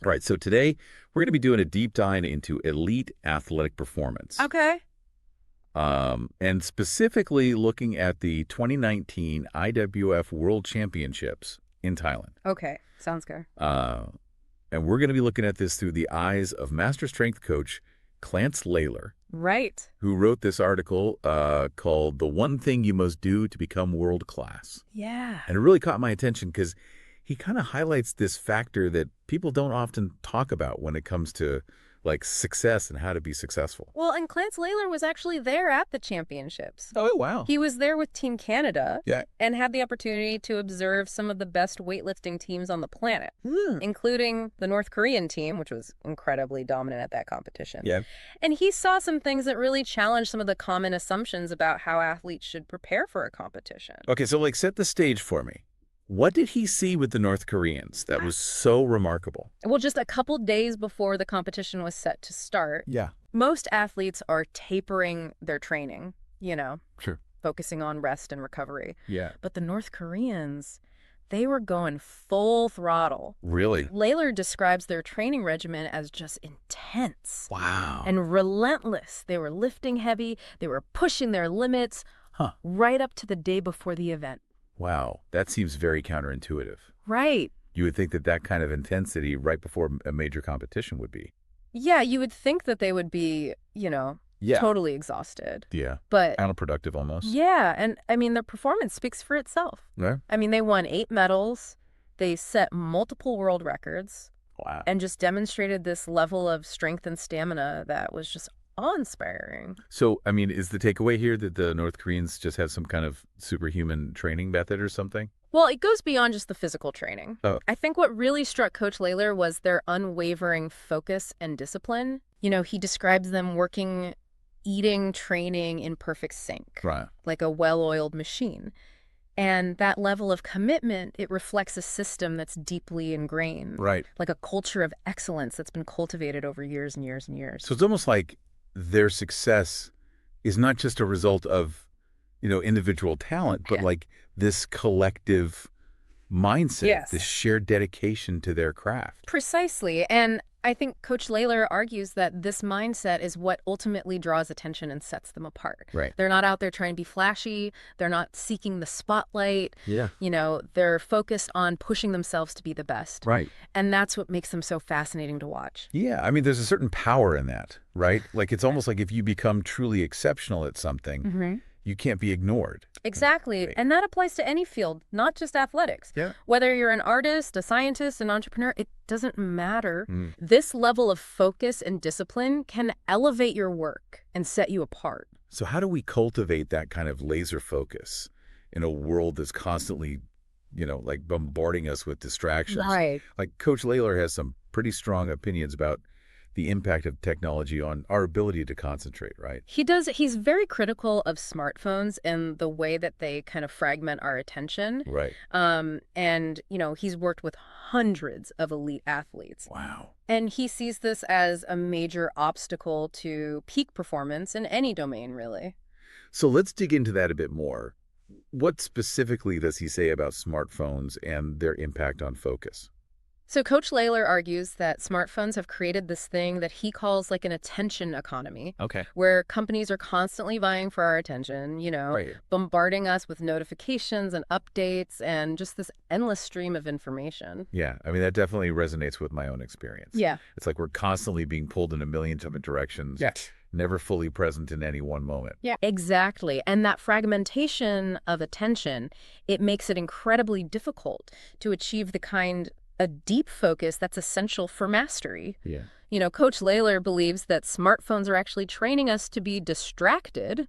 All right, so today we're going to be doing a deep dive into elite athletic performance. Okay. And specifically looking at the 2019 IWF World Championships in Thailand. Okay. Sounds good. And we're going to be looking at this through the eyes of master strength coach Clance Laylor, Right. who wrote this article called The One Thing You Must Do to Become World Class. Yeah. And it really caught my attention because he kind of highlights this factor that people don't often talk about when it comes to like success and how to be successful. Well, and Clance Laylor was actually there at the championships. Oh, wow. He was there with Team Canada Yeah. and had the opportunity to observe some of the best weightlifting teams on the planet, including the North Korean team, which was incredibly dominant at that competition. Yeah. And he saw some things that really challenged some of the common assumptions about how athletes should prepare for a competition. Okay, so like set the stage for me. What did he see with the North Koreans that was so remarkable? Well, just a couple days before the competition was set to start, Yeah. most athletes are tapering their training, Sure. focusing on rest and recovery. Yeah. But the North Koreans, they were going full throttle. Really? Laylor describes their training regimen as just intense Wow. and relentless. They were lifting heavy. They were pushing their limits right up to the day before the event. Wow. That seems very counterintuitive. Right. You would think that that kind of intensity right before a major competition would be. Yeah, you would think that they would be, Yeah. totally exhausted. Yeah. But Counterproductive almost. yeah, and I mean, their performance speaks for itself. Yeah. I mean, they won 8 medals, they set multiple world records, Wow. and just demonstrated this level of strength and stamina that was just awe-inspiring. So, I mean, is the takeaway here that the North Koreans just have some kind of superhuman training method or something? Well, it goes beyond just the physical training. Oh. I think what really struck Coach Laylor was their unwavering focus and discipline. He describes them working, eating, training in perfect sync, Right. like a well-oiled machine. And that level of commitment, it reflects a system that's deeply ingrained, Right. like a culture of excellence that's been cultivated over years and years and years. So it's almost like their success is not just a result of, individual talent, but Yeah. like this collective mindset, Yes. this shared dedication to their craft. Precisely. And I think Coach Laylor argues that this mindset is what ultimately draws attention and sets them apart. Right. They're not out there trying to be flashy. They're not seeking the spotlight. Yeah. They're focused on pushing themselves to be the best. Right. And that's what makes them so fascinating to watch. Yeah. I mean, there's a certain power in that, right? Like it's almost like if you become truly exceptional at something, you can't be ignored. Exactly. Right. And that applies to any field, not just athletics. Yeah. Whether you're an artist, a scientist, an entrepreneur, it doesn't matter. This level of focus and discipline can elevate your work and set you apart. So how do we cultivate that kind of laser focus in a world that's constantly, like bombarding us with distractions? Right. Like Coach Laylor has some pretty strong opinions about the impact of technology on our ability to concentrate, right? He does. He's very critical of smartphones and the way that they kind of fragment our attention. Right. And, he's worked with hundreds of elite athletes. Wow. And he sees this as a major obstacle to peak performance in any domain, really. So let's dig into that a bit more. What specifically does he say about smartphones and their impact on focus? So Coach Laylor argues that smartphones have created this thing that he calls like an attention economy, Okay. where companies are constantly vying for our attention, Right. bombarding us with notifications and updates and just this endless stream of information. Yeah. I mean, that definitely resonates with my own experience. Yeah. It's like we're constantly being pulled in a million different directions. Yes. Never fully present in any one moment. Yeah, exactly. And that fragmentation of attention, it makes it incredibly difficult to achieve a deep focus that's essential for mastery. Yeah. Coach Laylor believes that smartphones are actually training us to be distracted,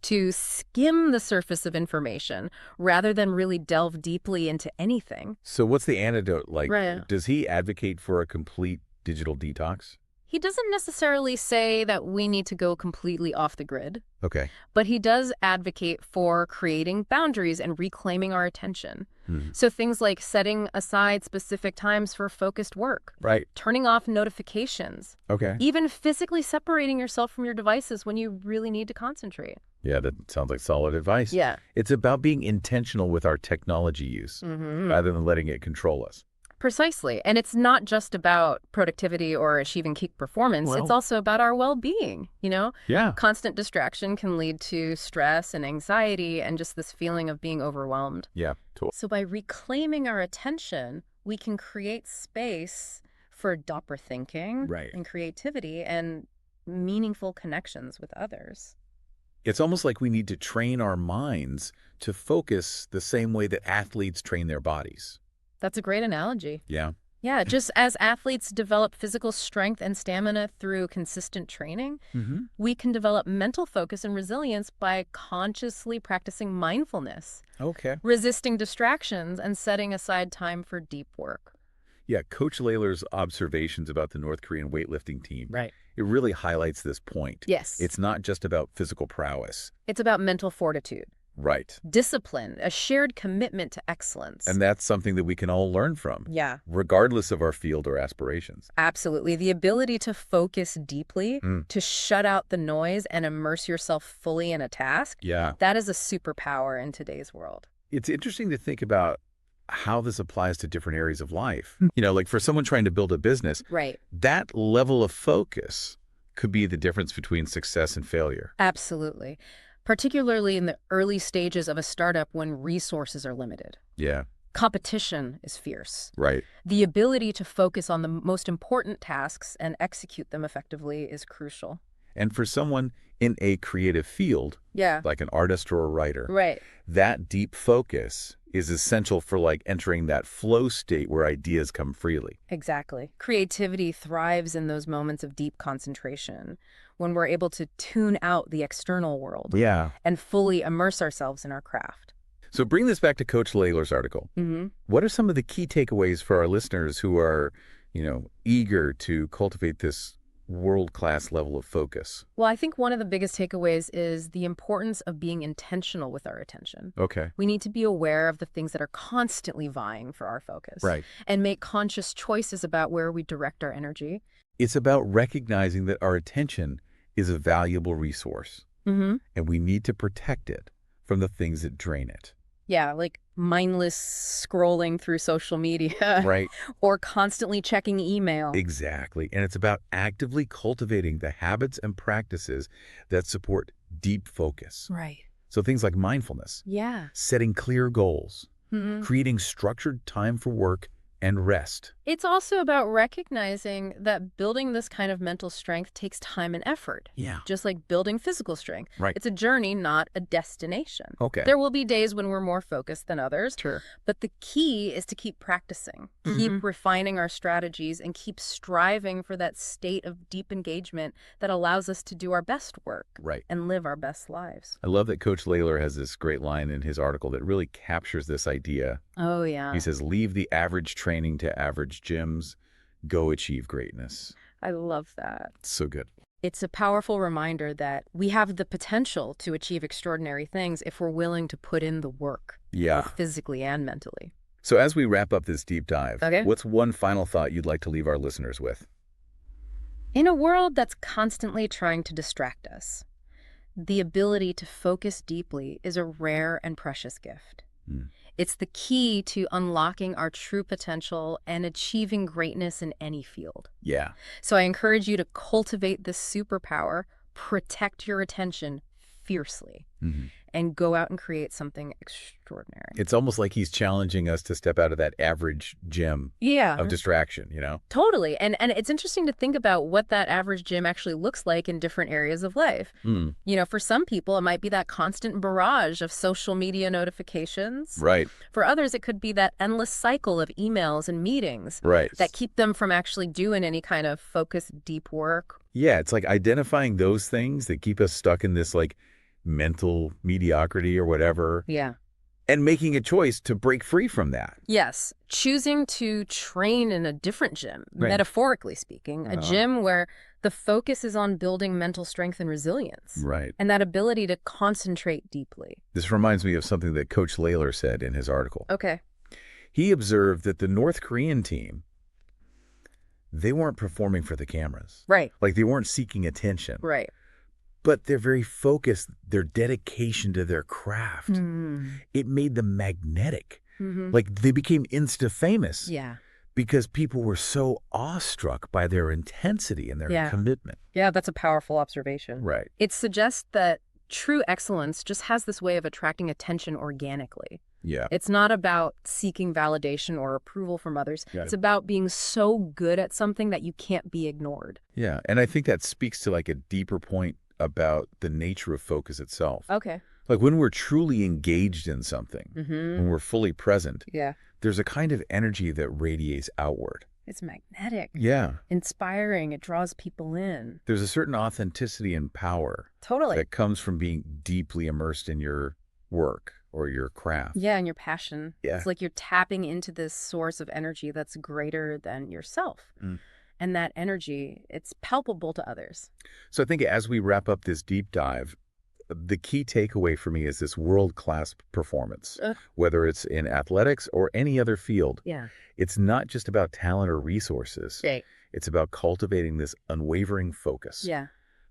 to skim the surface of information, rather than really delve deeply into anything. So what's the antidote like? Right. Does he advocate for a complete digital detox? He doesn't necessarily say that we need to go completely off the grid, Okay. but he does advocate for creating boundaries and reclaiming our attention. Mhm. So things like setting aside specific times for focused work, Right. turning off notifications, Okay. even physically separating yourself from your devices when you really need to concentrate. Yeah, that sounds like solid advice. Yeah. It's about being intentional with our technology use rather than letting it control us. Precisely. And it's not just about productivity or achieving peak performance. It's also about our well-being, Yeah. Constant distraction can lead to stress and anxiety and just this feeling of being overwhelmed. Yeah. So by reclaiming our attention, we can create space for deeper thinking and creativity and meaningful connections with others. It's almost like we need to train our minds to focus the same way that athletes train their bodies. That's a great analogy. Yeah. Yeah, just as athletes develop physical strength and stamina through consistent training, we can develop mental focus and resilience by consciously practicing mindfulness, resisting distractions, and setting aside time for deep work. Yeah, Coach Laylor's observations about the North Korean weightlifting team, it really highlights this point. Yes. It's not just about physical prowess. It's about mental fortitude. Right. Discipline, a shared commitment to excellence. And that's something that we can all learn from. Yeah. Regardless of our field or aspirations. Absolutely. The ability to focus deeply, to shut out the noise and immerse yourself fully in a task, that is a superpower in today's world. It's interesting to think about how this applies to different areas of life. Like for someone trying to build a business, that level of focus could be the difference between success and failure. Absolutely. Particularly in the early stages of a startup when resources are limited. Yeah. Competition is fierce. Right. The ability to focus on the most important tasks and execute them effectively is crucial. And for someone in a creative field, like an artist or a writer, that deep focus is essential for like entering that flow state where ideas come freely. Exactly. Creativity thrives in those moments of deep concentration when we're able to tune out the external world and fully immerse ourselves in our craft. So bring this back to Coach Laylor's article. What are some of the key takeaways for our listeners who are, eager to cultivate this world-class level of focus? Well, I think one of the biggest takeaways is the importance of being intentional with our attention. We need to be aware of the things that are constantly vying for our focus. And make conscious choices about where we direct our energy. It's about recognizing that our attention is a valuable resource. And we need to protect it from the things that drain it. Yeah, like mindless scrolling through social media. Or constantly checking email. Exactly. And it's about actively cultivating the habits and practices that support deep focus. So things like mindfulness. Setting clear goals. Creating structured time for work and rest. It's also about recognizing that building this kind of mental strength takes time and effort. Just like building physical strength. It's a journey, not a destination. There will be days when we're more focused than others. But the key is to keep practicing, keep refining our strategies, and keep striving for that state of deep engagement that allows us to do our best work and live our best lives. I love that Coach Laylor has this great line in his article that really captures this idea. He says, leave the average training to average gyms, go achieve greatness. I love that. So good. It's a powerful reminder that we have the potential to achieve extraordinary things if we're willing to put in the work, both physically and mentally. So as we wrap up this deep dive, what's one final thought you'd like to leave our listeners with? In a world that's constantly trying to distract us, the ability to focus deeply is a rare and precious gift. It's the key to unlocking our true potential and achieving greatness in any field. So I encourage you to cultivate this superpower, protect your attention fiercely, and go out and create something extraordinary. It's almost like he's challenging us to step out of that average gym of distraction, Totally. And it's interesting to think about what that average gym actually looks like in different areas of life. For some people, it might be that constant barrage of social media notifications. For others, it could be that endless cycle of emails and meetings that keep them from actually doing any kind of focused, deep work. Yeah, it's like identifying those things that keep us stuck in this like mental mediocrity or whatever. And making a choice to break free from that. Yes. Choosing to train in a different gym, metaphorically speaking, a gym where the focus is on building mental strength and resilience. And that ability to concentrate deeply. This reminds me of something that Coach Laylor said in his article. He observed that the North Korean team, they weren't performing for the cameras. Like they weren't seeking attention. But they're very focused, their dedication to their craft. It made them magnetic. Like they became Insta famous. because people were so awestruck by their intensity and their commitment. Yeah, that's a powerful observation. Right. It suggests that true excellence just has this way of attracting attention organically. Yeah. It's not about seeking validation or approval from others. It's about being so good at something that you can't be ignored. Yeah, and I think that speaks to like a deeper point about the nature of focus itself. Okay. Like when we're truly engaged in something, when we're fully present, there's a kind of energy that radiates outward. It's magnetic. Yeah. Inspiring. It draws people in. There's a certain authenticity and power that comes from being deeply immersed in your work or your craft. Yeah, and your passion. Yeah. It's like you're tapping into this source of energy that's greater than yourself. And that energy, it's palpable to others. So I think as we wrap up this deep dive, the key takeaway for me is this world-class performance, whether it's in athletics or any other field. Yeah. It's not just about talent or resources. Right. It's about cultivating this unwavering focus. Yeah.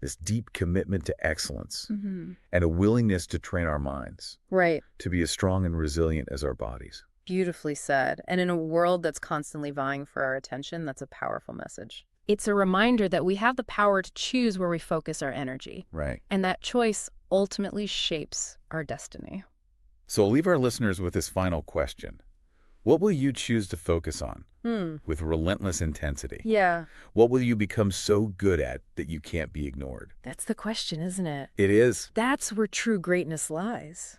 This deep commitment to excellence and a willingness to train our minds. Right. To be as strong and resilient as our bodies. Beautifully said. And in a world that's constantly vying for our attention, that's a powerful message. It's a reminder that we have the power to choose where we focus our energy. Right. And that choice ultimately shapes our destiny. So I'll leave our listeners with this final question. What will you choose to focus on with relentless intensity? Yeah. What will you become so good at that you can't be ignored? That's the question, isn't it? It is. That's where true greatness lies.